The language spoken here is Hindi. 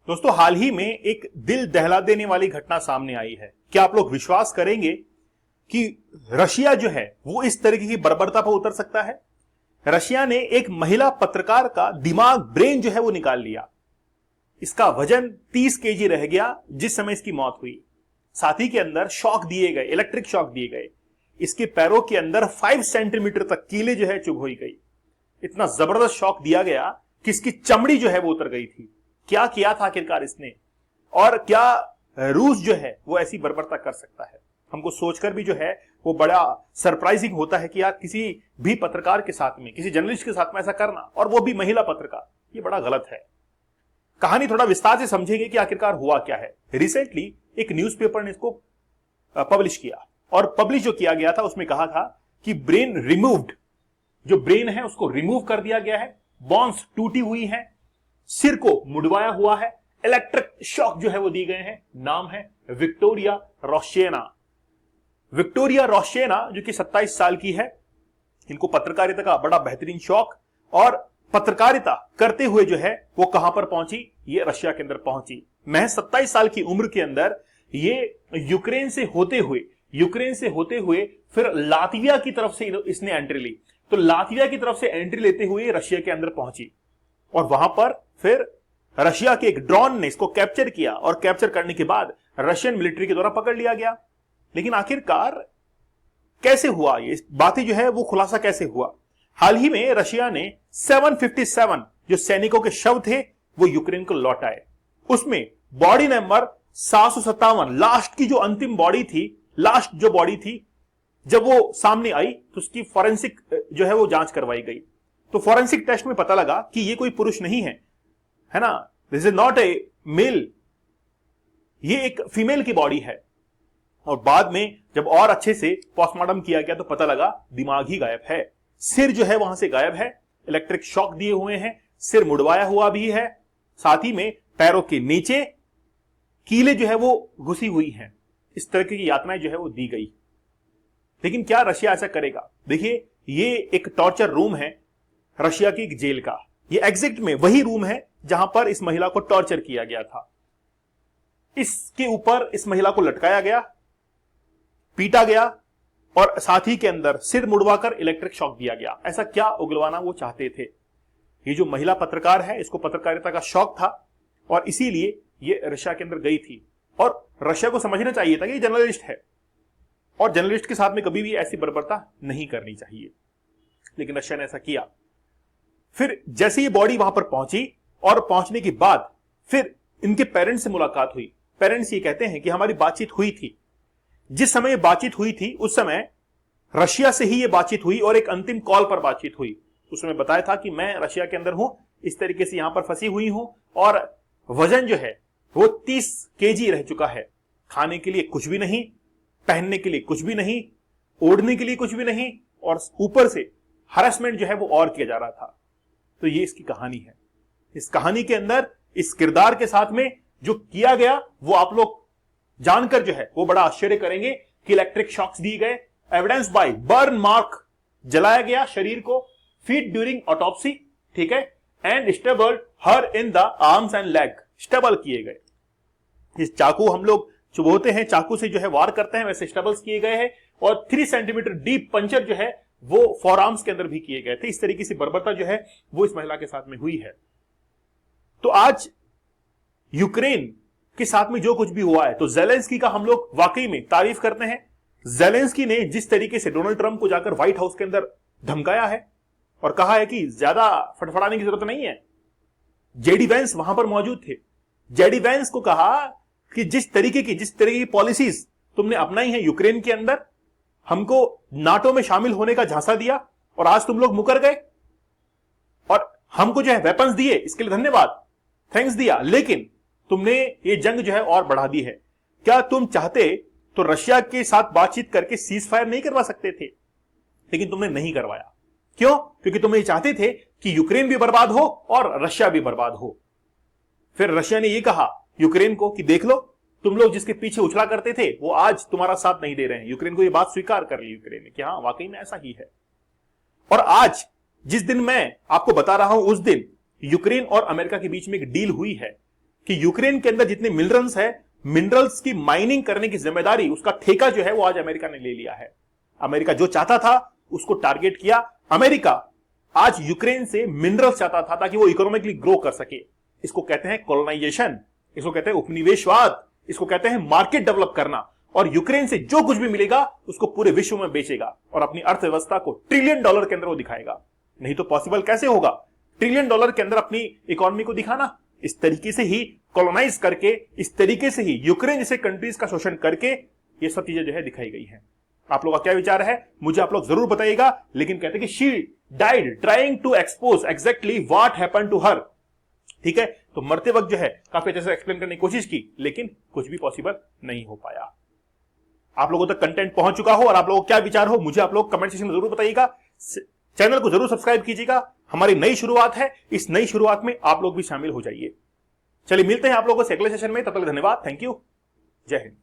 दोस्तों, हाल ही में एक दिल दहला देने वाली घटना सामने आई है। क्या आप लोग विश्वास करेंगे कि रशिया जो है वो इस तरीके की बर्बरता पर उतर सकता है? रशिया ने एक महिला पत्रकार का दिमाग, ब्रेन जो है वो निकाल लिया। इसका वजन 30 केजी रह गया जिस समय इसकी मौत हुई। साथी के अंदर शॉक दिए गए, इलेक्ट्रिक शॉक दिए गए। इसके पैरों के अंदर 5 सेंटीमीटर तक कीले जो है चुभ गई। इतना जबरदस्त शॉक दिया गया कि इसकी चमड़ी जो है वो उतर गई थी। क्या किया था आखिरकार इसने, और क्या रूस जो है वो ऐसी बर्बरता कर सकता है? हमको सोचकर भी जो है वो बड़ा सरप्राइजिंग होता है कि यार किसी भी पत्रकार के साथ में, किसी जर्नलिस्ट के साथ में ऐसा करना, और वो भी महिला पत्रकार, ये बड़ा गलत है। कहानी थोड़ा विस्तार से समझेंगे कि आखिरकार हुआ क्या है। रिसेंटली एक न्यूज़पेपर ने इसको पब्लिश किया, और पब्लिश जो किया गया था उसमें कहा था कि ब्रेन रिमूव्ड, जो ब्रेन है उसको रिमूव कर दिया गया है, बोन्स टूटी हुई है, सिर को मुड़वाया हुआ है, इलेक्ट्रिक शॉक जो है वो दी गए हैं। नाम है विक्टोरिया रोशेना। विक्टोरिया रोशेना जो कि 27 साल की है। इनको पत्रकारिता का बड़ा बेहतरीन शौक, और पत्रकारिता करते हुए जो है वो कहां पर पहुंची? ये रशिया के अंदर पहुंची। महज 27 साल की उम्र के अंदर ये यूक्रेन से होते हुए फिर लातविया की तरफ से इसने एंट्री ली। तो लातविया की तरफ से एंट्री लेते हुए रशिया के अंदर पहुंची, और वहां पर फिर रशिया के एक ड्रोन ने इसको कैप्चर किया, और कैप्चर करने के बाद रशियन मिलिट्री के द्वारा पकड़ लिया गया। लेकिन आखिरकार कैसे हुआ ये बातें जो है वो खुलासा कैसे हुआ? हाल ही में रशिया ने 757 जो सैनिकों के शव थे वो यूक्रेन को लौटाए। उसमें बॉडी नंबर 757, लास्ट की जो अंतिम बॉडी थी, लास्ट जो बॉडी थी, जब वो सामने आई तो उसकी फॉरेंसिक जो है वो जांच करवाई गई। तो फॉरेंसिक टेस्ट में पता लगा कि ये कोई पुरुष नहीं है, है ना, this is not a male, ये एक फीमेल की बॉडी है। और बाद में जब और अच्छे से पोस्टमार्टम किया गया तो पता लगा दिमाग ही गायब है, सिर जो है वहां से गायब है, इलेक्ट्रिक शॉक दिए हुए हैं, सिर मुड़वाया हुआ भी है, साथ ही में पैरों के नीचे कीले जो है वो घुसी हुई हैं। इस तरह की यातनाएं जो है वो दी गई। लेकिन क्या रशिया ऐसा करेगा? देखिए, ये एक टॉर्चर रूम है रशिया की एक जेल का। ये एग्जैक्ट में वही रूम है जहां पर इस महिला को टॉर्चर किया गया था। इसके ऊपर इस महिला को लटकाया गया, पीटा गया, और साथ ही के अंदर सिर मुड़वाकर इलेक्ट्रिक शॉक दिया गया। ऐसा क्या उगलवाना वो चाहते थे? ये जो महिला पत्रकार है इसको पत्रकारिता का शौक था, और इसीलिए ये रशिया के अंदर गई थी। और रशिया को समझना चाहिए था कि ये जर्नलिस्ट है, और जर्नलिस्ट के साथ में कभी भी ऐसी बर्बरता नहीं करनी चाहिए। लेकिन रशिया ने ऐसा किया। फिर जैसे ये बॉडी वहां पर पहुंची, और पहुंचने के बाद फिर इनके पेरेंट्स से मुलाकात हुई। पेरेंट्स ये कहते हैं कि हमारी बातचीत हुई थी। जिस समय बातचीत हुई थी उस समय रशिया से ही ये बातचीत हुई, और एक अंतिम कॉल पर बातचीत हुई। उसमें बताया था कि मैं रशिया के अंदर हूं, इस तरीके से यहां पर फंसी हुई हूं, और वजन जो है वो 30 केजी रह चुका है। खाने के लिए कुछ भी नहीं, पहनने के लिए कुछ भी नहीं, ओढ़ने के लिए कुछ भी नहीं, और ऊपर से हरासमेंट जो है वो और किया जा रहा था। तो ये इसकी कहानी है। इस कहानी के अंदर इस किरदार के साथ में जो किया गया वो आप लोग जानकर जो है वो बड़ा आश्चर्य करेंगे कि इलेक्ट्रिक शॉक्स दिए गए, एविडेंस बाय बर्न मार्क, जलाया गया शरीर को, फीट ड्यूरिंग ऑटोप्सी, ठीक है, and stabled her in the arms and leg, stable किए गए। इस चाकू हम लोग चुभोते हैं, चाकू से जो है वार करते हैं, वैसे स्टेबल्स किए गए हैं, और 3 सेंटीमीटर डीप पंचर जो है वो फॉर आर्म्स के अंदर भी किए गए थे। इस तरीके से बर्बरता जो है वो इस महिला के साथ में हुई है। तो आज यूक्रेन के साथ में जो कुछ भी हुआ है, तो जेलेंस्की का हम लोग वाकई में तारीफ करते हैं। जेलेंस्की ने जिस तरीके से डोनाल्ड ट्रंप को जाकर व्हाइट हाउस के अंदर धमकाया है और कहा है कि ज्यादा फटफड़ाने की जरूरत नहीं है। जेडी वेंस वहां पर मौजूद थे। जेडी वेंस को कहा कि जिस तरीके की पॉलिसीज तुमने अपनाई है यूक्रेन के अंदर, हमको नाटो में शामिल होने का झांसा दिया, और आज तुम लोग मुकर गए, और हमको जो है वेपन्स दिए, इसके लिए धन्यवाद, थैंक्स दिया, लेकिन तुमने ये जंग जो है और बढ़ा दी है। क्या तुम चाहते तो रशिया के साथ बातचीत करके सीज फायर नहीं करवा सकते थे? लेकिन तुमने नहीं करवाया। क्यों? क्योंकि तुम ये चाहते थे कि यूक्रेन भी बर्बाद हो और रशिया भी बर्बाद हो। फिर रशिया ने यह कहा यूक्रेन को कि देख लो, तुम लोग जिसके पीछे उछला करते थे वो आज तुम्हारा साथ नहीं दे रहे हैं। यूक्रेन को यह बात स्वीकार कर ली यूक्रेन ने कि हाँ वाकई में ऐसा ही है। और आज जिस दिन मैं आपको बता रहा हूं उस दिन यूक्रेन और अमेरिका के बीच में एक डील हुई है कि यूक्रेन के अंदर जितने मिनरल्स है, मिनरल्स की माइनिंग करने की जिम्मेदारी, उसका ठेका जो है वो आज अमेरिका ने ले लिया है। अमेरिका जो चाहता था उसको टारगेट किया। अमेरिका आज यूक्रेन से मिनरल्स चाहता था ताकि वो इकोनॉमिकली ग्रो कर सके। इसको कहते हैं कॉलोनाइजेशन, इसको कहते हैं उपनिवेशवाद, इसको कहते हैं मार्केट डेवलप करना। और यूक्रेन से जो कुछ भी मिलेगा उसको पूरे विश्व में बेचेगा और अपनी अर्थव्यवस्था को $1 ट्रिलियन के अंदर वो दिखाएगा। नहीं तो पॉसिबल कैसे होगा $1 ट्रिलियन के अंदर अपनी इकोनॉमी को दिखाना? इस तरीके से ही कॉलोनाइज करके, इस तरीके से ही यूक्रेन जैसे कंट्रीज का शोषण करके ये सब चीजें जो है दिखाई गई हैं। आप लोगों का क्या विचार है मुझे आप लोग जरूर बताइएगा। लेकिन कहते हैं कि she died trying to expose exactly what happened to her. ठीक है, तो मरते वक्त जो है काफी अच्छे से एक्सप्लेन करने की कोशिश की, लेकिन कुछ भी पॉसिबल नहीं हो पाया। आप लोगों तक कंटेंट पहुंच चुका हो और आप लोगों को क्या विचार हो मुझे आप लोग कमेंट सेक्शन में जरूर बताइएगा। चैनल को जरूर सब्सक्राइब कीजिएगा। हमारी नई शुरुआत है, इस नई शुरुआत में आप लोग भी शामिल हो जाइए। चलिए मिलते हैं आप लोगों से अगले सेशन में, तब तक धन्यवाद, थैंक यू, जय हिंद।